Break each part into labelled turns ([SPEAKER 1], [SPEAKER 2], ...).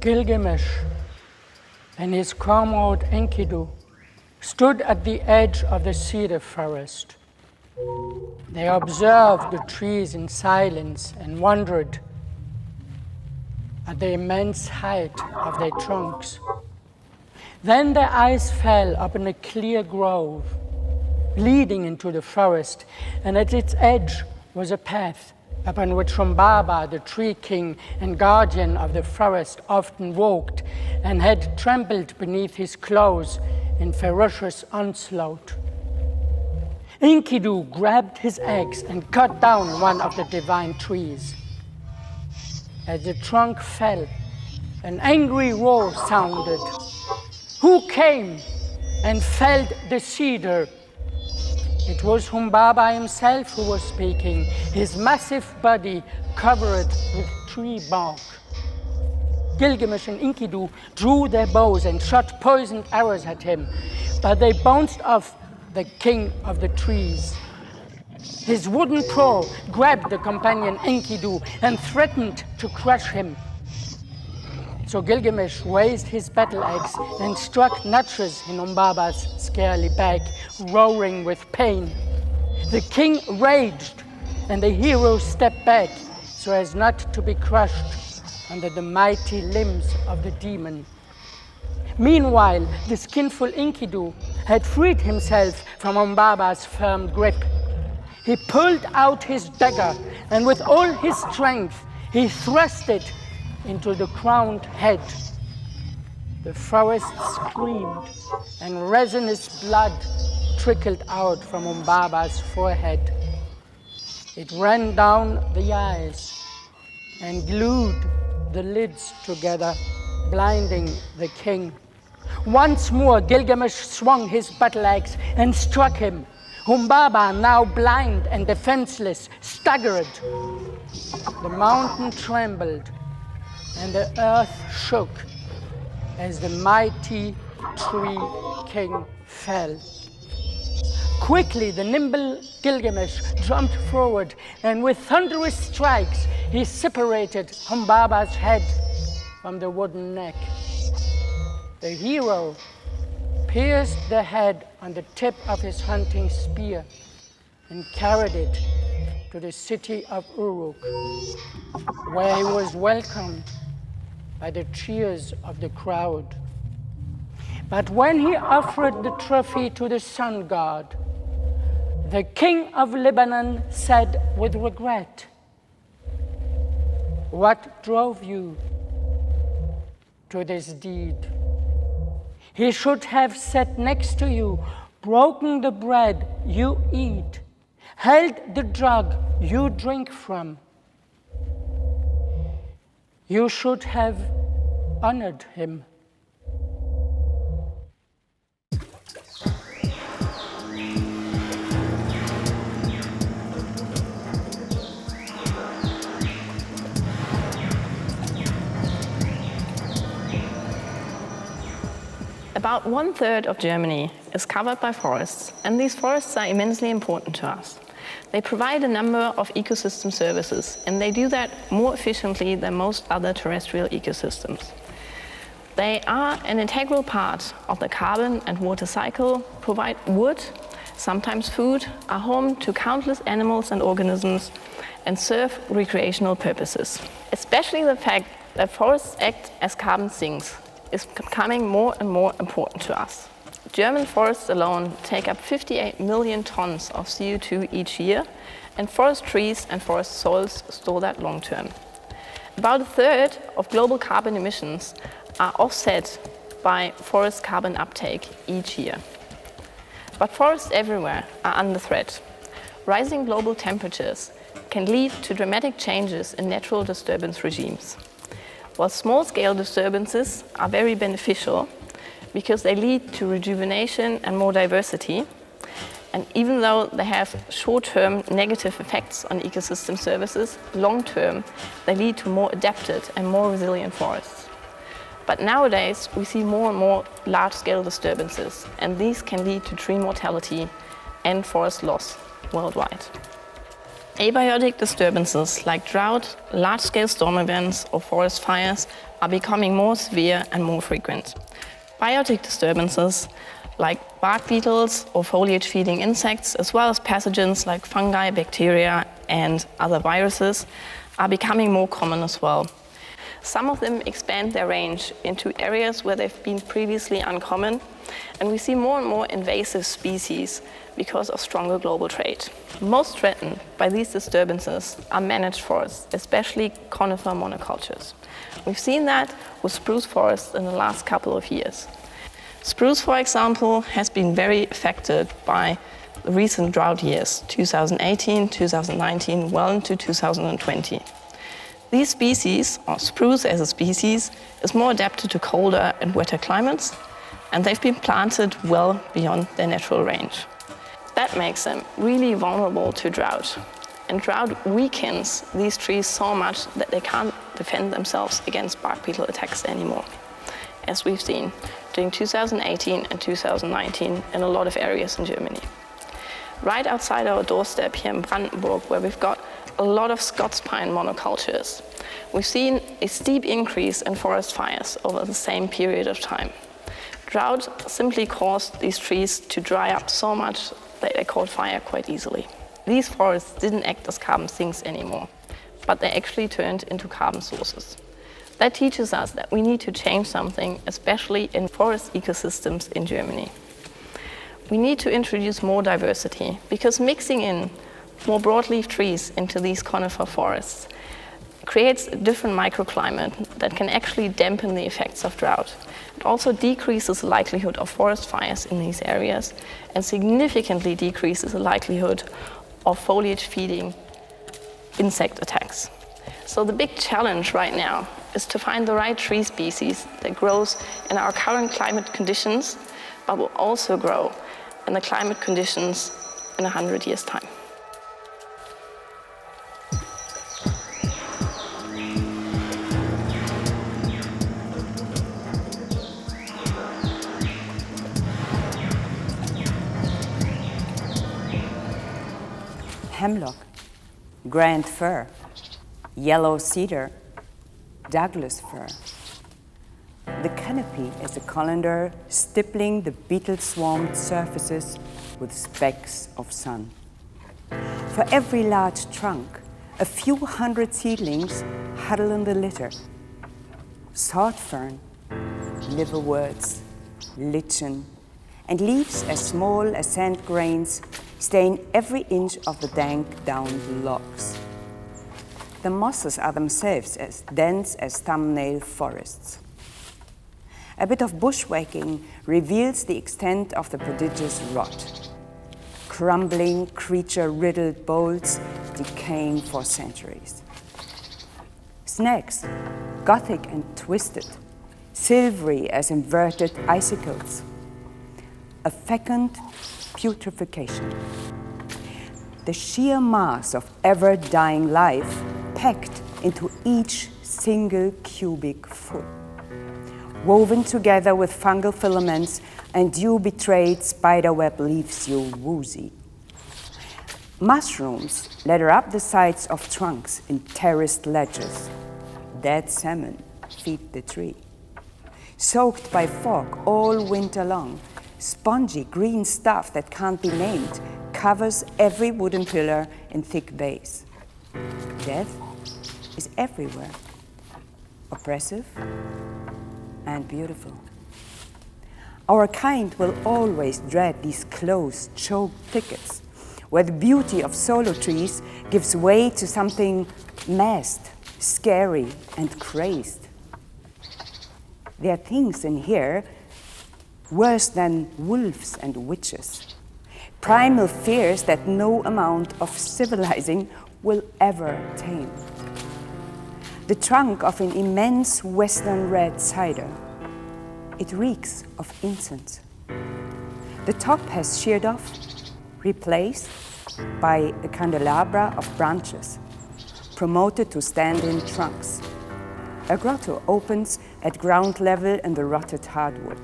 [SPEAKER 1] Gilgamesh and his comrade Enkidu stood at the edge of the cedar forest. They observed the trees in silence and wondered at the immense height of their trunks. Then their eyes fell upon a clear grove leading into the forest, and at its edge was a path upon which Humbaba, the tree king and guardian of the forest, often walked and had trampled beneath his claws in ferocious onslaught. Enkidu grabbed his axe and cut down one of the divine trees. As the trunk fell, an angry roar sounded. Who came and felled the cedar? It was Humbaba himself who was speaking, his massive body covered with tree bark. Gilgamesh and Enkidu drew their bows and shot poisoned arrows at him, but they bounced off the king of the trees. His wooden paw grabbed the companion Enkidu and threatened to crush him. So Gilgamesh raised his battle axe and struck notches in Humbaba's scaly back, roaring with pain. The king raged, and the hero stepped back so as not to be crushed under the mighty limbs of the demon. Meanwhile, the skinful Enkidu had freed himself from Humbaba's firm grip. He pulled out his dagger, and with all his strength, he thrust it into the crowned head. The forest screamed, and resinous blood trickled out from Humbaba's forehead. It ran down the eyes and glued the lids together, blinding the king. Once more, Gilgamesh swung his battle axe and struck him. Humbaba, now blind and defenseless, staggered. The mountain trembled, and the earth shook as the mighty tree king fell. Quickly, the nimble Gilgamesh jumped forward, and with thunderous strikes, he separated Humbaba's head from the wooden neck. The hero pierced the head on the tip of his hunting spear and carried it to the city of Uruk, where he was welcomed by the cheers of the crowd. But when he offered the trophy to the sun god, the king of Lebanon said with regret, "What drove you to this deed? He should have sat next to you, broken the bread you eat, held the jug you drink from. You should have honored him."
[SPEAKER 2] About 1/3 of Germany is covered by forests, and these forests are immensely important to us. They provide a number of ecosystem services, and they do that more efficiently than most other terrestrial ecosystems. They are an integral part of the carbon and water cycle, provide wood, sometimes food, are home to countless animals and organisms, and serve recreational purposes. Especially the fact that forests act as carbon sinks is becoming more and more important to us. German forests alone take up 58 million tons of CO2 each year, and forest trees and forest soils store that long term. About 1/3 of global carbon emissions are offset by forest carbon uptake each year. But forests everywhere are under threat. Rising global temperatures can lead to dramatic changes in natural disturbance regimes. While small-scale disturbances are very beneficial because they lead to rejuvenation and more diversity, and even though they have short-term negative effects on ecosystem services, long-term they lead to more adapted and more resilient forests. But nowadays we see more and more large-scale disturbances, and these can lead to tree mortality and forest loss worldwide. Abiotic disturbances like drought, large-scale storm events or forest fires are becoming more severe and more frequent. Biotic disturbances like bark beetles or foliage-feeding insects, as well as pathogens like fungi, bacteria, and other viruses, are becoming more common as well. Some of them expand their range into areas where they've been previously uncommon, and we see more and more invasive species because of stronger global trade. Most threatened by these disturbances are managed forests, especially conifer monocultures. We've seen that with spruce forests in the last couple of years. Spruce, for example, has been very affected by the recent drought years, 2018, 2019, well into 2020. These species, or spruce as a species, is more adapted to colder and wetter climates, and they've been planted well beyond their natural range. That makes them really vulnerable to drought. And drought weakens these trees so much that they can't defend themselves against bark beetle attacks anymore, as we've seen during 2018 and 2019 in a lot of areas in Germany. Right outside our doorstep here in Brandenburg, where we've got a lot of Scots pine monocultures, we've seen a steep increase in forest fires over the same period of time. Drought simply caused these trees to dry up so much that they caught fire quite easily. These forests didn't act as carbon sinks anymore, but they actually turned into carbon sources. That teaches us that we need to change something, especially in forest ecosystems in Germany. We need to introduce more diversity, because mixing in more broadleaf trees into these conifer forests creates a different microclimate that can actually dampen the effects of drought. It also decreases the likelihood of forest fires in these areas and significantly decreases the likelihood of foliage-feeding insect attacks. So the big challenge right now is to find the right tree species that grows in our current climate conditions, but will also grow in the climate conditions in 100 years' time.
[SPEAKER 3] Hemlock, grand fir, yellow cedar, Douglas fir. The canopy is a colander stippling the beetle-swarmed surfaces with specks of sun. For every large trunk, a few hundred seedlings huddle in the litter. Sword fern, liverworts, lichen, and leaves as small as sand grains stain every inch of the dank downed logs. The mosses are themselves as dense as thumbnail forests. A bit of bushwhacking reveals the extent of the prodigious rot. Crumbling, creature-riddled boles decaying for centuries. Snags, gothic and twisted, silvery as inverted icicles. A fecund putrefaction. The sheer mass of ever-dying life packed into each single cubic foot. Woven together with fungal filaments and dew-betrayed spiderweb leaves you woozy. Mushrooms ladder up the sides of trunks in terraced ledges. Dead salmon feed the tree. Soaked by fog all winter long, spongy green stuff that can't be named covers every wooden pillar in thick bays. Death is everywhere, oppressive and beautiful. Our kind will always dread these close, choked thickets, where the beauty of solo trees gives way to something masked, scary, and crazed. There are things in here worse than wolves and witches, primal fears that no amount of civilizing will ever tame. The trunk of an immense western red cider. It reeks of incense. The top has sheared off, replaced by a candelabra of branches, promoted to stand in trunks. A grotto opens at ground level in the rotted hardwood.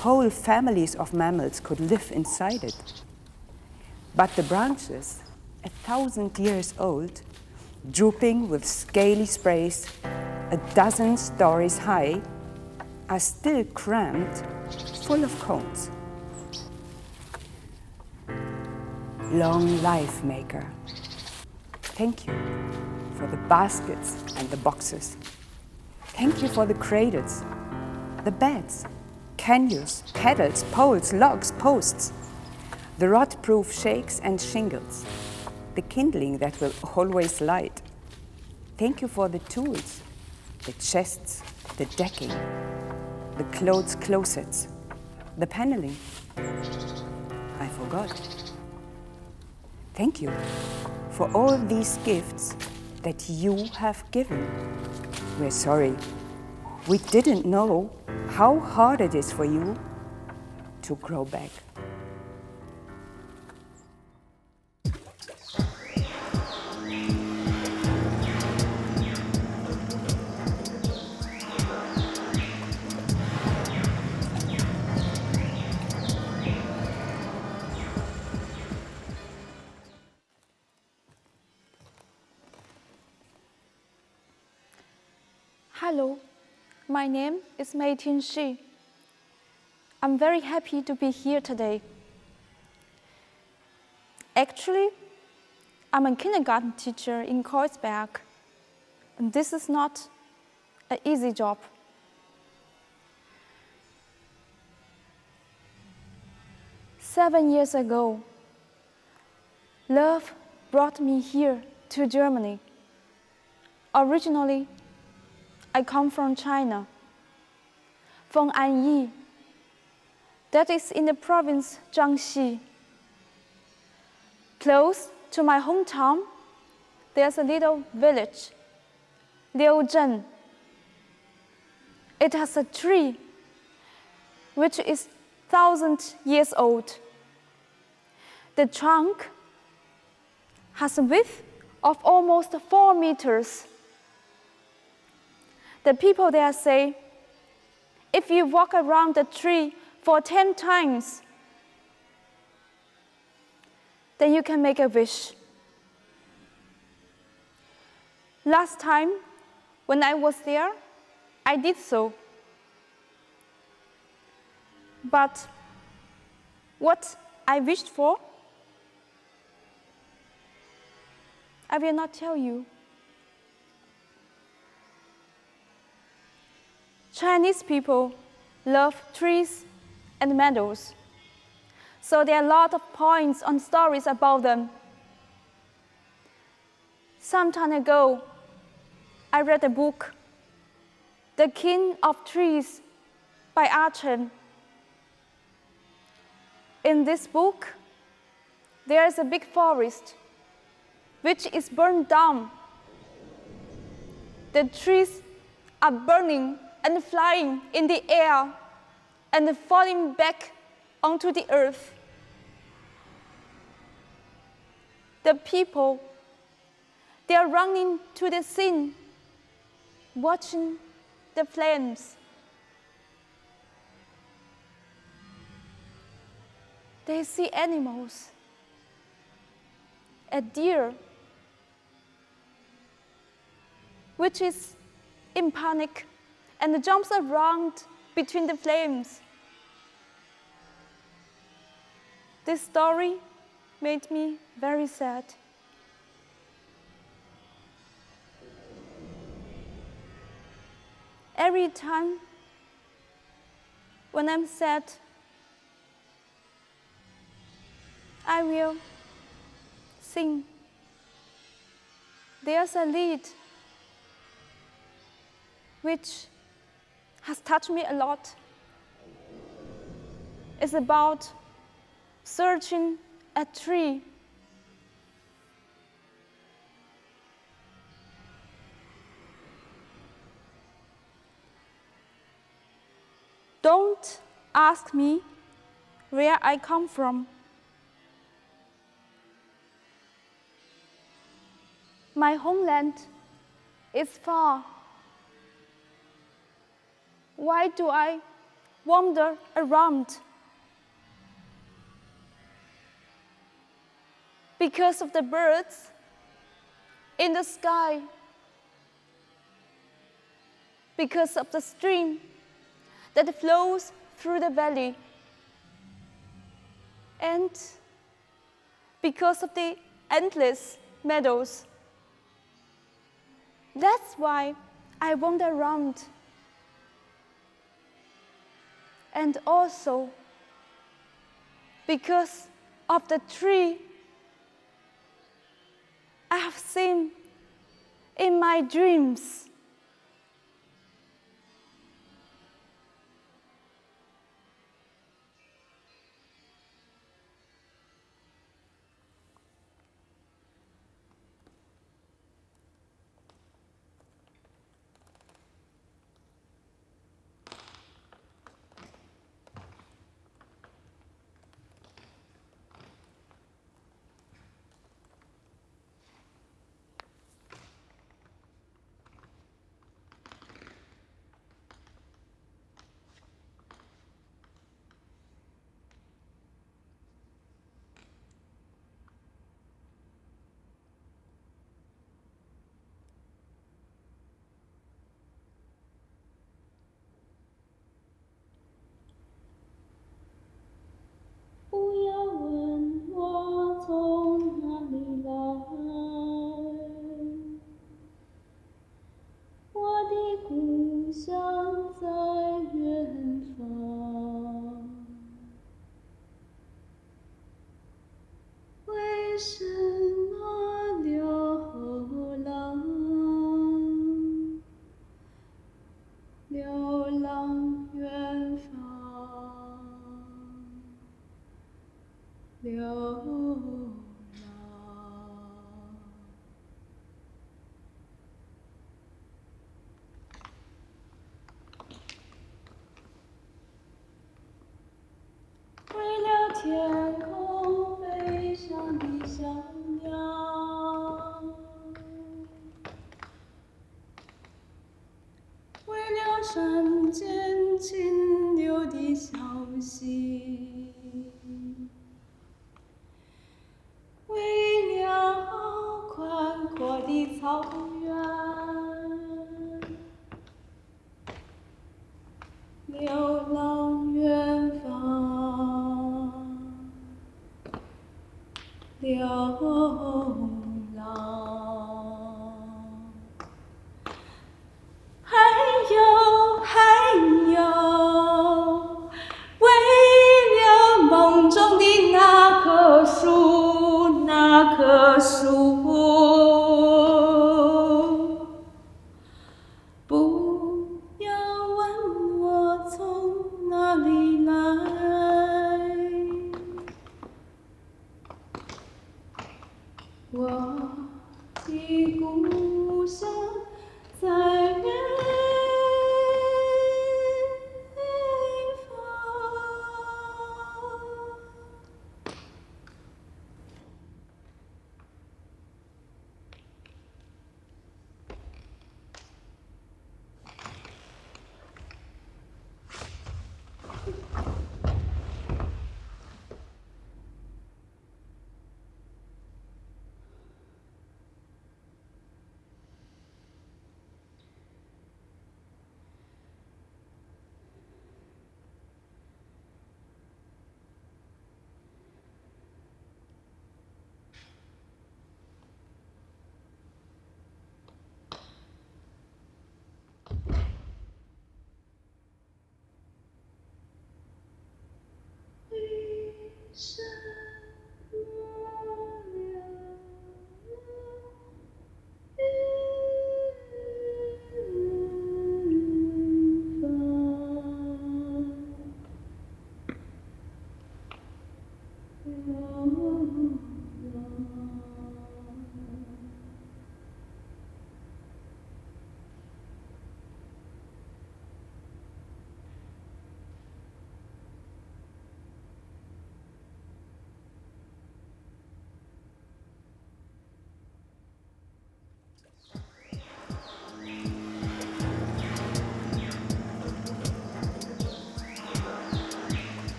[SPEAKER 3] Whole families of mammals could live inside it. But the branches, 1,000 years old, drooping with scaly sprays, a dozen stories high, are still crammed full of cones. Long life, maker. Thank you for the baskets and the boxes. Thank you for the cradles, the beds, canyons, pedals, poles, logs, posts, the rot-proof shakes and shingles, the kindling that will always light. Thank you for the tools, the chests, the decking, the clothes closets, the paneling. I forgot. Thank you for all these gifts that you have given. We're sorry. We didn't know how hard it is for you to grow back.
[SPEAKER 4] Hello, my name is Meiting Shi. I'm very happy to be here today. Actually, I'm a kindergarten teacher in Kreuzberg, and this is not an easy job. Seven years ago, love brought me here to Germany. Originally, I come from China, from Anyi, that is in the province Jiangxi. Close to my hometown, there's a little village, Liuzhen. It has a tree which is 1,000 years old. The trunk has a width of almost 4 meters. The people there say, if you walk around the tree for 10 times, then you can make a wish. Last time, when I was there, I did so. But what I wished for, I will not tell you. Chinese people love trees and meadows, so there are a lot of points on stories about them. Some time ago, I read a book, The King of Trees by Archen. In this book, there is a big forest which is burned down. The trees are burning and flying in the air and falling back onto the earth. The people, they are running to the scene, watching the flames. They see animals, a deer, which is in panic and jumps around between the flames. This story made me very sad. Every time when I'm sad, I will sing. There's a lied which has touched me a lot. It's about searching a tree. Don't ask me where I come from. My homeland is far. Why do I wander around? Because of the birds in the sky. because of the stream that flows through the valley, and because of the endless meadows. That's why I wander around. And also because of the tree I have seen in my dreams.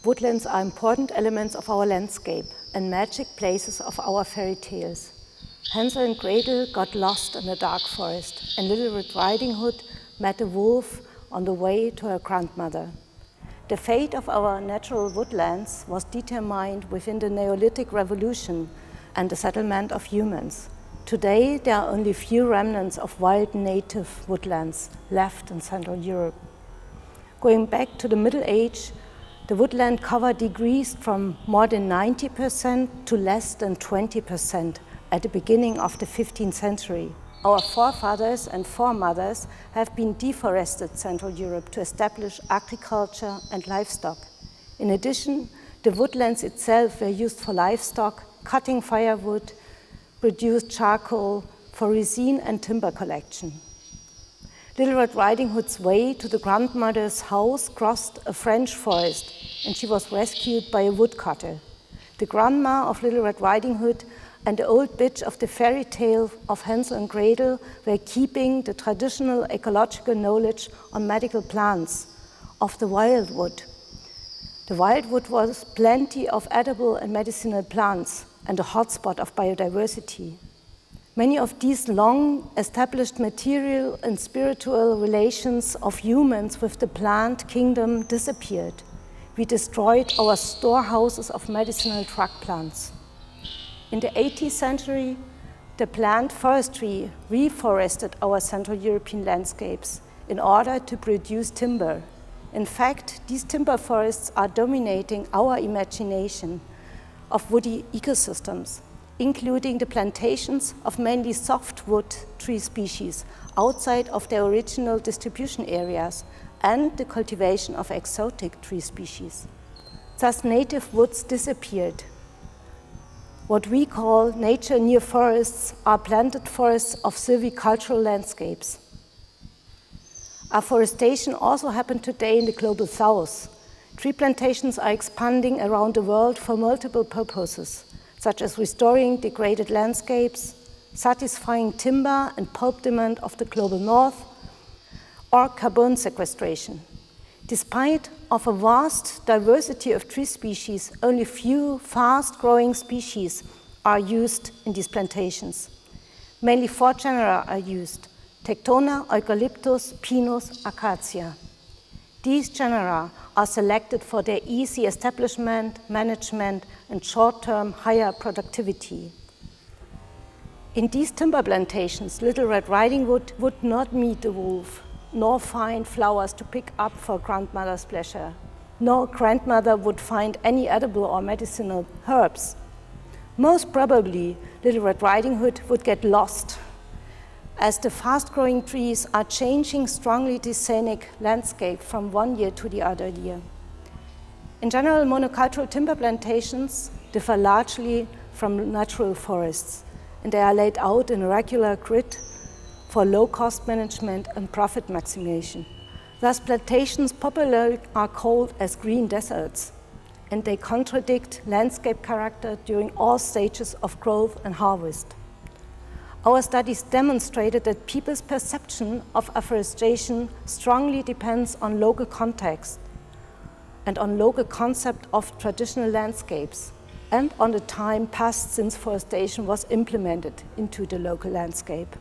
[SPEAKER 5] Woodlands are important elements of our landscape and magic places of our fairy tales. Hansel and Gretel got lost in a dark forest, and Little Red Riding Hood met a wolf on the way to her grandmother. The fate of our natural woodlands was determined within the Neolithic Revolution and the settlement of humans. Today, there are only few remnants of wild native woodlands left in Central Europe. Going back to the Middle Age, the woodland cover decreased from more than 90% to less than 20% at the beginning of the 15th century. Our forefathers and foremothers have been deforested Central Europe to establish agriculture and livestock. In addition, the woodlands itself were used for livestock, cutting firewood, produced charcoal for resin and timber collection. Little Red Riding Hood's way to the grandmother's house crossed a French forest, and she was rescued by a woodcutter. The grandma of Little Red Riding Hood and the old bitch of the fairy tale of Hansel and Gretel were keeping the traditional ecological knowledge on medical plants of the wildwood. The wildwood was plenty of edible and medicinal plants and a hotspot of biodiversity. Many of these long established material and spiritual relations of humans with the plant kingdom disappeared. We destroyed our storehouses of medicinal drug plants. In the 18th century, the plant forestry reforested our Central European landscapes in order to produce timber. In fact, these timber forests are dominating our imagination of woody ecosystems, including the plantations of mainly softwood tree species outside of their original distribution areas and the cultivation of exotic tree species. Thus, native woods disappeared. What we call nature near forests are planted forests of silvicultural landscapes. Afforestation also happened today in the global south. Tree plantations are expanding around the world for multiple purposes, such as restoring degraded landscapes, satisfying timber and pulp demand of the global north, or carbon sequestration. Despite of a vast diversity of tree species, only few fast-growing species are used in these plantations. Mainly 4 genera are used: Tectona, Eucalyptus, Pinus, Acacia. These genera are selected for their easy establishment, management, and short-term higher productivity. In these timber plantations, Little Red Riding Hood would not meet the wolf, nor find flowers to pick up for grandmother's pleasure. No grandmother would find any edible or medicinal herbs. Most probably, Little Red Riding Hood would get lost, as the fast-growing trees are changing strongly the scenic landscape from one year to the other year. In general, monocultural timber plantations differ largely from natural forests, and they are laid out in a regular grid for low-cost management and profit maximization. Thus, plantations popularly are called as green deserts, and they contradict landscape character during all stages of growth and harvest. Our studies demonstrated that people's perception of afforestation strongly depends on local context and on local concept of traditional landscapes, and on the time passed since forestation was implemented into the local landscape.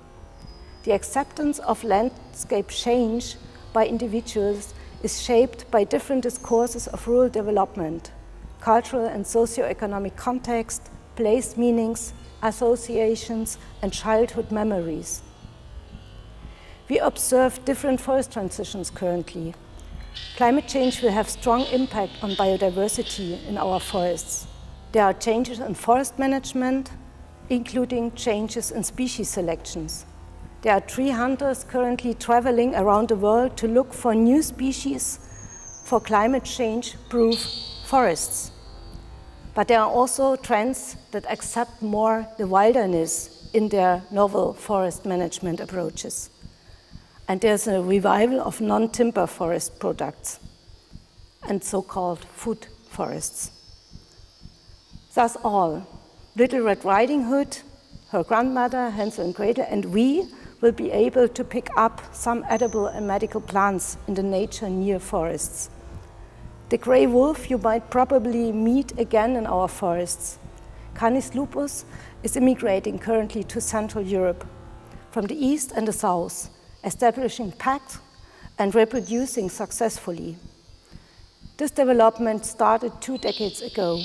[SPEAKER 5] The acceptance of landscape change by individuals is shaped by different discourses of rural development, cultural and socio-economic context, place meanings, associations, and childhood memories. We observe different forest transitions currently. Climate change will have strong impact on biodiversity in our forests. There are changes in forest management, including changes in species selections. There are tree hunters currently traveling around the world to look for new species for climate change-proof forests. But there are also trends that accept more the wilderness in their novel forest management approaches. And there's a revival of non-timber forest products and so-called food forests. Thus all, Little Red Riding Hood, her grandmother, Hansel and Gretel, and we will be able to pick up some edible and medical plants in the nature near forests. The grey wolf you might probably meet again in our forests. Canis lupus is immigrating currently to Central Europe from the east and the south, establishing packs and reproducing successfully. This development started 2 decades ago.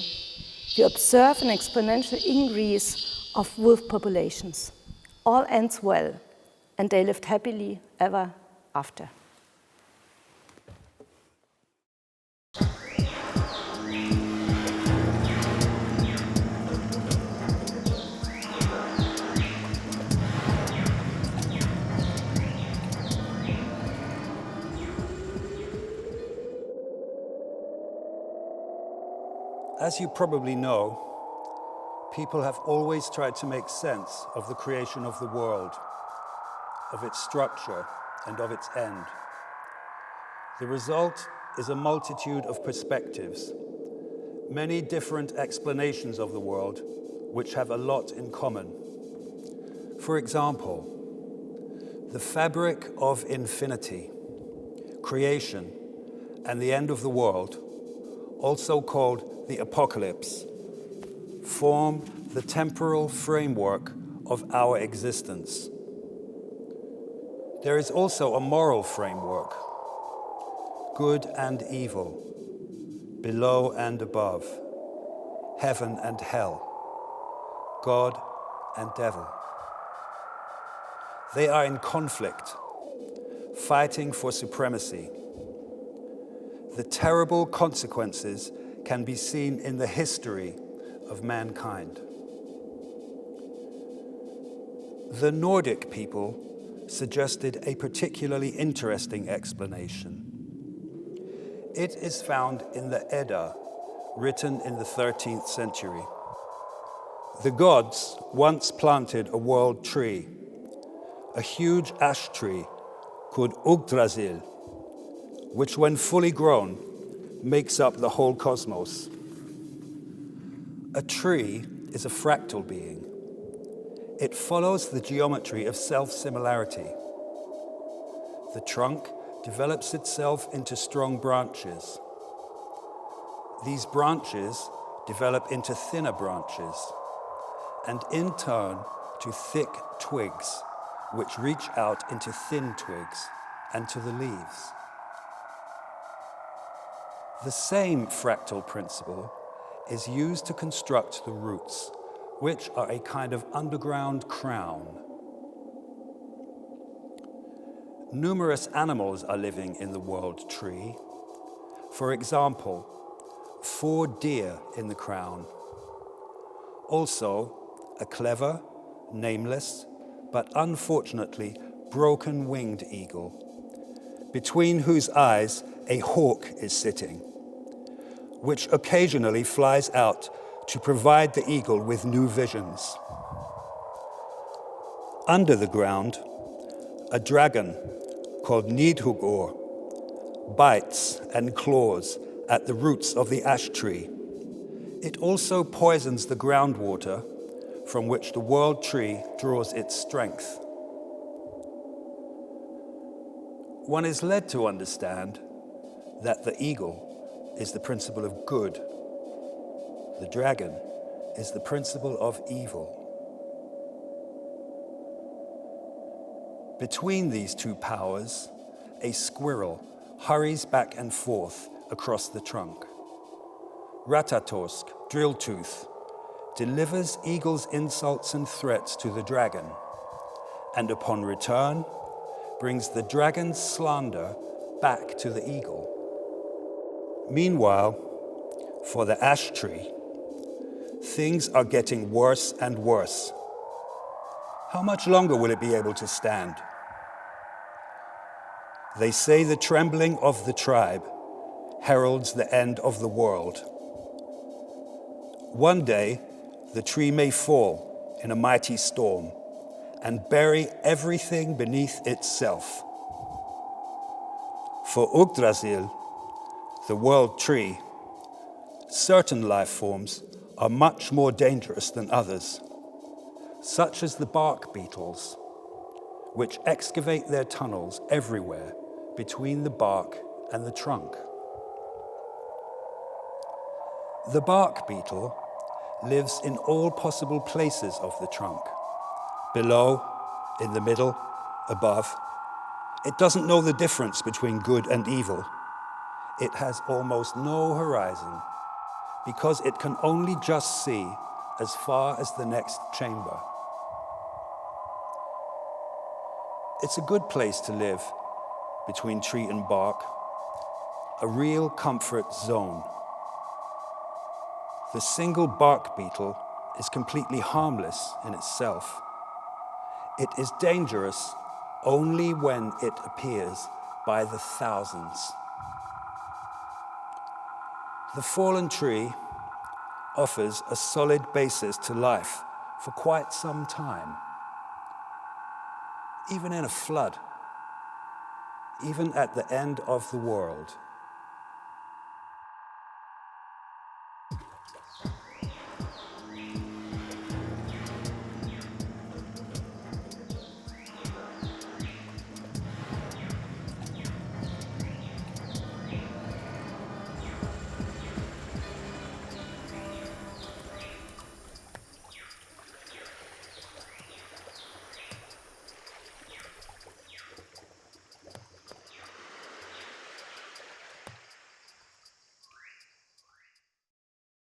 [SPEAKER 5] We observe an exponential increase of wolf populations. All ends well, and they lived happily ever after.
[SPEAKER 6] As you probably know, people have always tried to make sense of the creation of the world, of its structure, and of its end. The result is a multitude of perspectives, many different explanations of the world, which have a lot in common. For example, the fabric of infinity, creation, and the end of the world, also called the apocalypse, form the temporal framework of our existence. There is also a moral framework, good and evil, below and above, heaven and hell, God and devil. They are in conflict, fighting for supremacy. The terrible consequences can be seen in the history of mankind. The Nordic people suggested a particularly interesting explanation. It is found in the Edda, written in the 13th century. The gods once planted a world tree, a huge ash tree called Yggdrasil, which when fully grown makes up the whole cosmos. A tree is a fractal being. It follows the geometry of self-similarity. The trunk develops itself into strong branches. These branches develop into thinner branches, and in turn to thick twigs, which reach out into thin twigs and to the leaves. The same fractal principle is used to construct the roots, which are a kind of underground crown. Numerous animals are living in the world tree. For example, 4 deer in the crown. Also, a clever, nameless, but unfortunately broken-winged eagle, between whose eyes a hawk is sitting, which occasionally flies out to provide the eagle with new visions. Under the ground, a dragon called Nidhugor bites and claws at the roots of the ash tree. It also poisons the groundwater from which the world tree draws its strength. One is led to understand that the eagle is the principle of good. The dragon is the principle of evil. Between these two powers, a squirrel hurries back and forth across the trunk. Raddatz, Drilltooth, delivers eagle's insults and threats to the dragon, and upon return, brings the dragon's slander back to the eagle. Meanwhile, for the ash tree, things are getting worse and worse. How much longer will it be able to stand? They say the trembling of the tribe heralds the end of the world. One day, the tree may fall in a mighty storm and bury everything beneath itself. For Yggdrasil, the world tree, certain life forms are much more dangerous than others, such as the bark beetles, which excavate their tunnels everywhere between the bark and the trunk. The bark beetle lives in all possible places of the trunk. Below, in the middle, above. It doesn't know the difference between good and evil. It has almost no horizon because it can only just see as far as the next chamber. It's a good place to live between tree and bark, a real comfort zone. The single bark beetle is completely harmless in itself. It is dangerous only when it appears by the thousands. The fallen tree offers a solid basis to life for quite some time. Even in a flood, even at the end of the world.